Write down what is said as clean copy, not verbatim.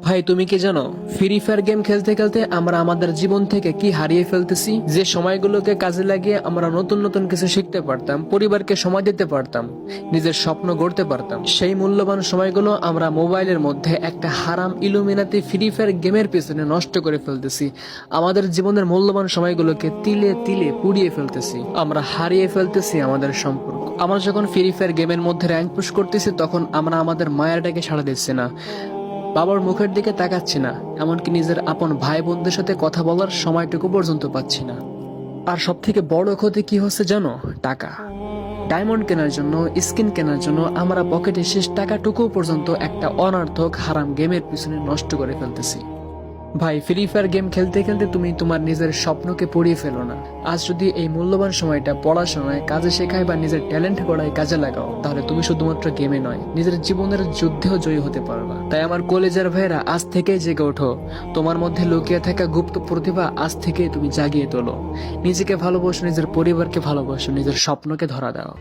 ভাই তুমি কি জানো, ফ্রি ফায়ার গেম খেলতে খেলতে আমরা আমাদের জীবন থেকে কি হারিয়ে ফেলতেছি। যে সময়গুলোকে কাজে লাগিয়ে আমরা নতুন নতুন কিছু শিখতে পারতাম, পরিবারকে সময় দিতে পারতাম, নিজের স্বপ্ন গড়তে পারতাম, সেই মূল্যবান সময়গুলো আমরা মোবাইলের মধ্যে একটা হারাম ইলুমিনাতি ফ্রি ফায়ার গেমের পিছনে নষ্ট করে ফেলতেছি। আমাদের জীবনের মূল্যবান সময়গুলোকে তিলে তিলে পুড়িয়ে ফেলতেছি। আমরা হারিয়ে ফেলতেছি আমাদের সম্পর্ক। আমরা যখন ফ্রি ফায়ার গেমের মধ্যে র্যাঙ্ক পুশ করতেছি, তখন আমরা আমাদের মায়ের ডাকে সাড়া দিচ্ছি না, বাবার মুখের দিকে তাকাচ্ছি না, এমনকি নিজের আপন ভাই বোনদের সাথে কথা বলার সময়টুকু পর্যন্ত পাচ্ছি না। আর সব থেকে বড় ক্ষতি কি হচ্ছে জানো? টাকা। ডায়মন্ড কেনার জন্য, স্কিন কেনার জন্য আমরা পকেটে শেষ টাকাটুকু পর্যন্ত একটা অনর্থক হারাম গেমের পিছনে নষ্ট করে ফেলতেছি। ভাই, ফ্রি ফায়ার গেম খেলতে খেলতে তুমি তোমার নিজের স্বপ্নকে পুড়িয়ে ফেলো না। আজ যদি এই মূল্যবান সময়টা পড়াশোনায়, কাজে শেখায় বা নিজের ট্যালেন্ট গড়ায় কাজে লাগাও, তাহলে তুমি শুধুমাত্র গেমে নয়, নিজের জীবনের যুদ্ধেও জয়ী হতে পারবা। তাই আমার কলেজের ভাইরা, আজ থেকেই জেগে ওঠো। তোমার মধ্যে লুকিয়ে থাকা গুপ্ত প্রতিভা আজ থেকেই তুমি জাগিয়ে তোলো। নিজেকে ভালোবাসো, নিজের পরিবারকে ভালোবাসো, নিজের স্বপ্নকে ধরা দাও।